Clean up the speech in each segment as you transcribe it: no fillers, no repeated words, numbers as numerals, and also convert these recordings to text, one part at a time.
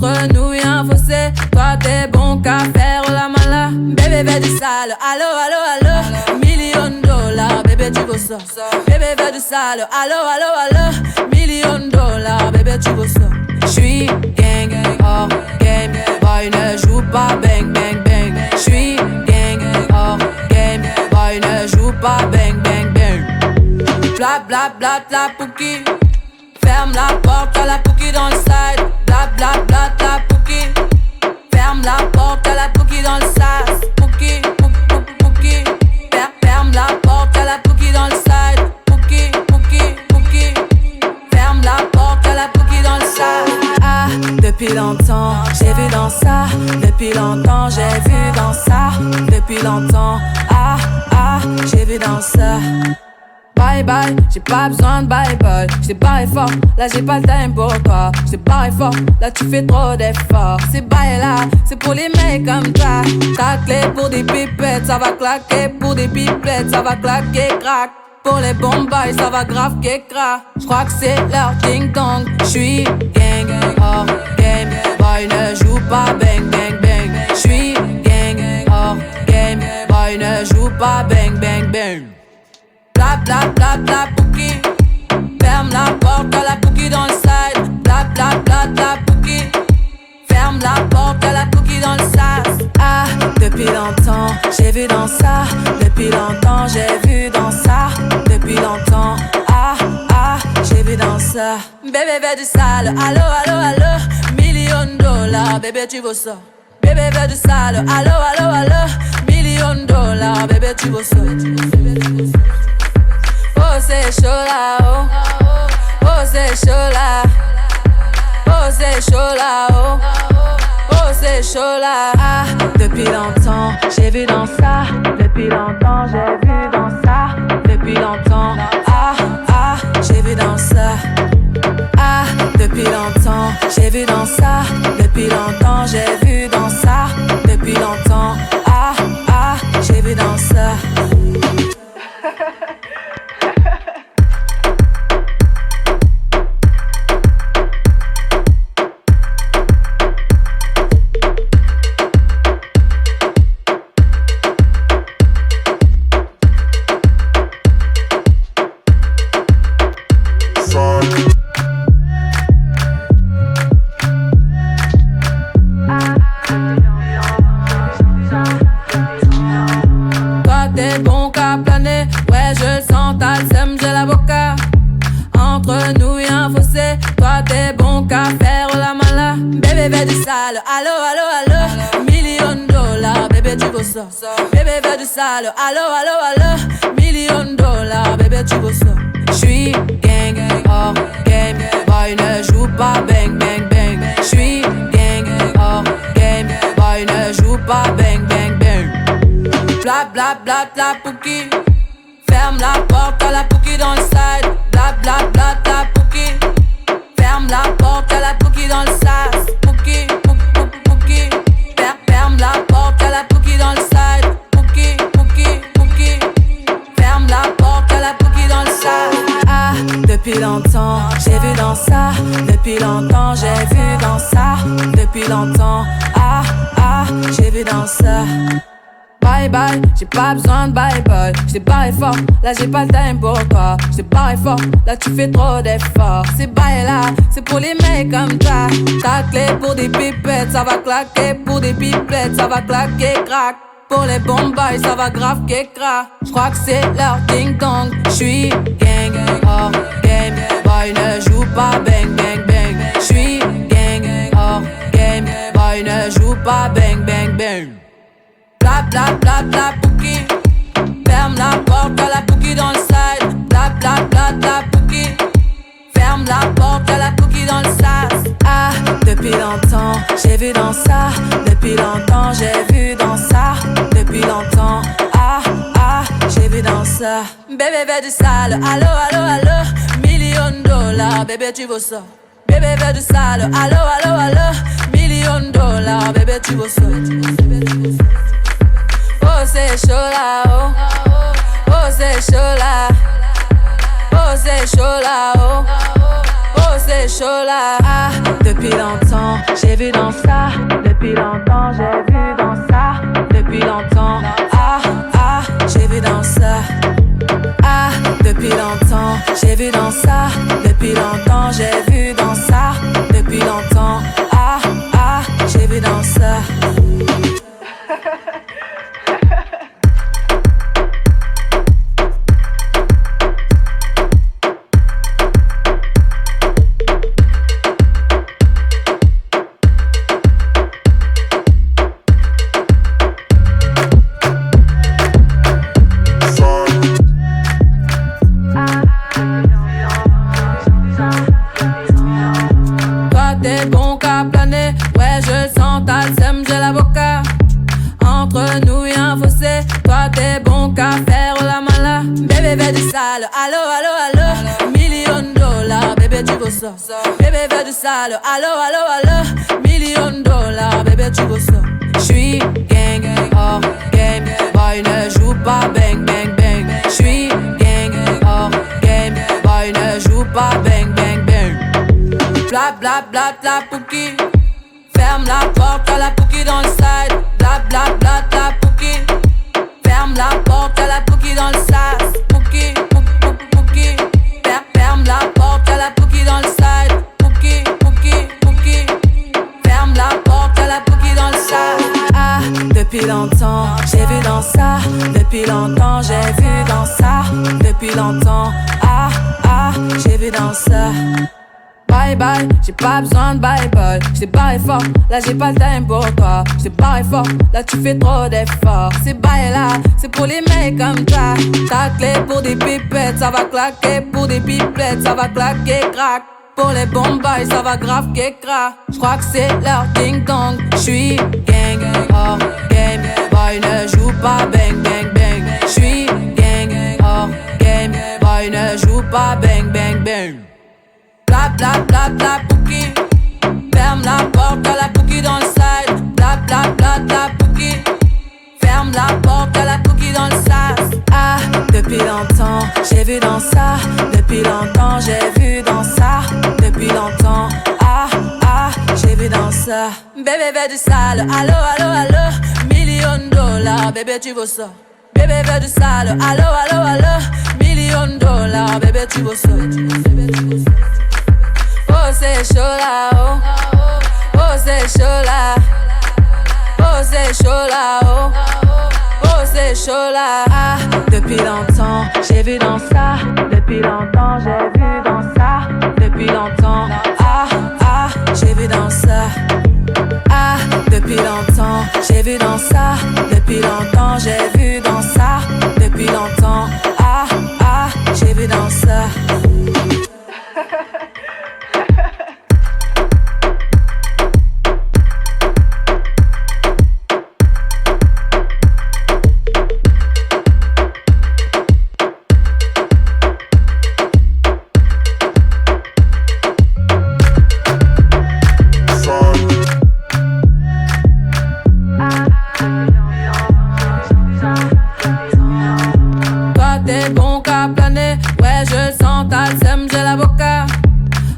Entre nous y'a un fossé, toi t'es bon qu'à faire la mala. Bébé veut du sale, allo, allo, allo. $1,000,000, bébé tu veux ça. Bébé veut du sale, allo, allo, allo. $1,000,000, bébé tu veux ça. J'suis gang, hors game, boy ne joue pas bang, bang, bang. J'suis gang, hors game, boy ne joue pas bang, bang, bang. Bla bla bla bla pouki. Ferme la porte à la pouki dans le side. Bla bla bla bla pouki. Ferme la porte à la pouki dans le sas. Pouki, pouki, pouki. Ferme la porte à la pouki dans le side. Pouki, pouki, pouki. Ferme la porte à la pouki dans le sas. Ah, depuis longtemps, j'ai vu dans ça. Depuis longtemps, j'ai vu dans ça. Depuis longtemps, ah, ah, j'ai vu dans ça. Bye bye, j'ai pas besoin de bye bye. J't'ai barré fort, là j'ai pas le time pour toi. J't'ai barré fort, là tu fais trop d'efforts. C'est bye là, c'est pour les mecs comme toi. Ta clé pour des pipettes, ça va claquer. Pour des pipettes, ça va claquer, crack. Pour les bombes, ça va grave qu'écra. J'crois que c'est leur ding dong. J'suis gang, hors game. Boy ne joue pas bang, bang, bang. J'suis gang, hors game. Boy ne joue pas bang, bang, bang. Bla bla bla bla pouki. Ferme la porte à la pouki dans le side. Bla bla bla bla pouki. Ferme la porte à la pouki dans le sas. Ah, depuis longtemps, j'ai vu dans ça. Depuis longtemps, j'ai vu dans ça. Depuis longtemps, ah, ah, j'ai vu dans ça. Bébé veut du sale, allo, allo, allo. $1,000,000, bébé tu veux ça. Bébé veut du sale, allo, allo, allo. $1,000,000, bébé tu veux ça. Oh c'est chaud là, oh. Oh c'est chaud là. Oh c'est chaud là, oh. Oh c'est chaud là. Ah, depuis longtemps, j'ai vu dans ça. Depuis longtemps, j'ai vu dans ça. Depuis longtemps, ah, ah, j'ai vu dans ça. Ah, depuis longtemps, j'ai vu dans ça. Depuis longtemps, j'ai vu dans ça. Depuis longtemps, ah, ah, j'ai vu dans ça. Allo, allo, allo. $1,000,000, bébé tu veux ça. Bébé veut du sale, allo, allo, allo. $1,000,000, bébé tu veux ça. J'suis gang, hors game. Boy ne joue pas bang, bang, bang. J'suis gang, hors game. Boy ne joue pas bang, bang, bang. Bla bla bla bla pouki. Ferme la porte à la pouki dans le side. Bla bla bla bla pouki. Ferme la porte à la pouki dans le sas. Pouki, pouki, pouki. Ferme la porte à la pouki dans le side. Pouki, pouki, pouki. Ferme la porte à la pouki dans le sas. Ah, depuis longtemps, j'ai vu dans ça. Depuis longtemps, j'ai vu dans ça. Depuis longtemps, ah, ah, j'ai vu dans ça. Bye bye, j'ai pas besoin de bye bye. J't'ai barré fort, là j'ai pas le time pour toi. J't'ai barré fort, là tu fais trop d'efforts. C'est bye là, c'est pour les mecs comme toi. Ta clé pour des pipettes, ça va claquer. Pour des pipettes, ça va claquer, crack. Pour les bombes, ça va grave qu'écra. J'crois que c'est leur ding dong. J'suis gang, hors game. Boy ne joue pas bang, bang, bang. J'suis gang, hors game. Boy ne joue pas bang, bang, bang. Bla bla bla bla pouki. Ferme la porte à la pouki dans le side. Bla bla bla bla pouki. Ferme la porte à la pouki dans le sas. Ah, depuis longtemps, j'ai vu dans ça. Depuis longtemps, j'ai vu dans ça. Depuis longtemps, ah, ah, j'ai vu dans ça. Bébé veut du sale, allo, allo, allo. $1,000,000, bébé tu veux ça. Bébé veut du sale, allo, allo, allo. $1,000,000, bébé tu veux ça. Oh c'est chaud là, oh. Oh c'est chaud là. Oh c'est chaud là, oh. Oh c'est chaud. chaud là. Ah, depuis longtemps, j'ai vu dans ça. Depuis longtemps, j'ai vu dans ça. Depuis longtemps, ah, ah, j'ai vu dans ça. Ah, depuis longtemps, j'ai vu dans ça. Depuis longtemps, j'ai vu dans ça. Depuis longtemps, ah, ah, j'ai vu dans ça. Entre nous y'a un fossé. Toi t'es bon qu'à faire la mala. Bébé veut du sale, allo, allo, allo. $1,000,000, bébé tu veux ça. Bébé veut du sale, allo, allo, allo. $1,000,000, bébé tu veux ça. J'suis gang, hors game. Boy ne joue pas bang, bang, bang. J'suis gang, hors game. Boy ne joue pas bang, bang, bang. Bla bla bla bla pouki. Ferme la porte à la pouki dans le side. Bla bla bla bla pouki. Ferme la porte à la pouki dans le sas. Pouki, pouki, pouki. Ferme la porte à la pouki dans le side. Pouki, pouki, pouki. Ferme la porte à la pouki dans le sas. Ah, depuis longtemps, j'ai vu dans ça. Depuis longtemps, j'ai vu dans ça. Depuis longtemps, ah, ah, j'ai vu dans ça. Bye bye, j'ai pas besoin de bye bye. J't'ai barré fort, là j'ai pas le time pour toi. J't'ai barré fort, là tu fais trop d'efforts. C'est bye là, c'est pour les mecs comme toi. Ta clé pour des pipettes, ça va claquer. Pour des pipettes, ça va claquer, crack. Pour les bombes, ça va grave crack. J'crois que c'est leur ding dong. J'suis gang, hors game. Boy ne joue pas bang bang bang. J'suis gang, hors game. Boy ne joue pas bang bang bang. Bla bla bla bla pouki. Ferme la porte à la pouki dans le side. Bla bla bla bla pouki. Ferme la porte à la pouki dans le sas. Ah, depuis longtemps, j'ai vu dans ça. Depuis longtemps, j'ai vu dans ça. Depuis longtemps, ah, ah, j'ai vu dans ça. Bébé veut du sale, allo, allo, allo. $1,000,000, bébé tu veux ça. Bébé veut du sale, allo, allo, allo. $1,000,000, bébé tu veux ça. Oh c'est chaud là, oh. Oh c'est chaud là. Oh c'est chaud là, oh. Oh c'est chaud là. Ah, depuis longtemps, j'ai vu dans ça. Depuis longtemps, j'ai vu dans ça. Depuis longtemps, ah, ah, j'ai vu dans ça. Ah, depuis longtemps, j'ai vu dans ça. Depuis longtemps, j'ai vu dans ça. Depuis longtemps, ah, ah, j'ai vu dans ça. T'es bon qu'à planer, ouais je le sens, t'as le seum, j'ai l'avocat.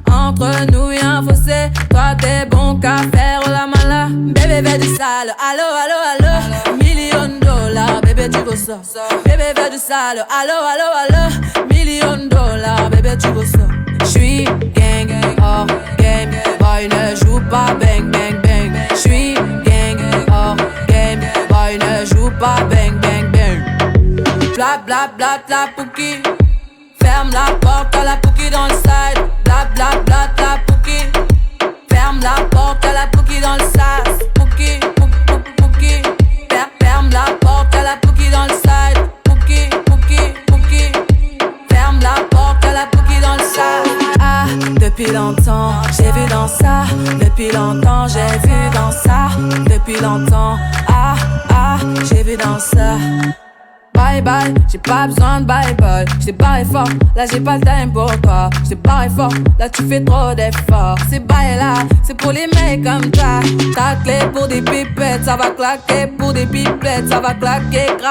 Entre nous y'a un fossé, toi t'es bon qu'à faire la mala. Bébé veut du sale, allo, allo, allo. $1,000,000, bébé tu veux ça. Bébé veut du sale, allo, allo, allo. $1,000,000, bébé tu veux ça. J'suis gang, hors game. Boy ne joue pas bang, bang, bang. J'suis gang, hors game. Boy ne joue pas bang, bang, bang. Bla bla bla bla pouki. Ferme la porte à la pouki dans le side. Bla bla bla bla pouki. Ferme la porte à la pouki dans le sas. Pouki, pouki, pouki. Ferme la porte à la pouki dans le side. Pouki, pouki, pouki. Ferme la porte à la pouki dans le sas. Ah, depuis longtemps, j'ai vu dans ça. Depuis longtemps, j'ai vu dans ça. Depuis longtemps, ah, ah, j'ai vu dans ça. Bye bye, j'ai pas besoin de bye bye. J't'ai barré fort, là j'ai pas le time pour toi. J't'ai barré fort, là tu fais trop d'efforts. C'est bye là, c'est pour les mecs comme toi. Ta clé pour des pipettes, ça va claquer. Pour des pipettes, ça va claquer grave.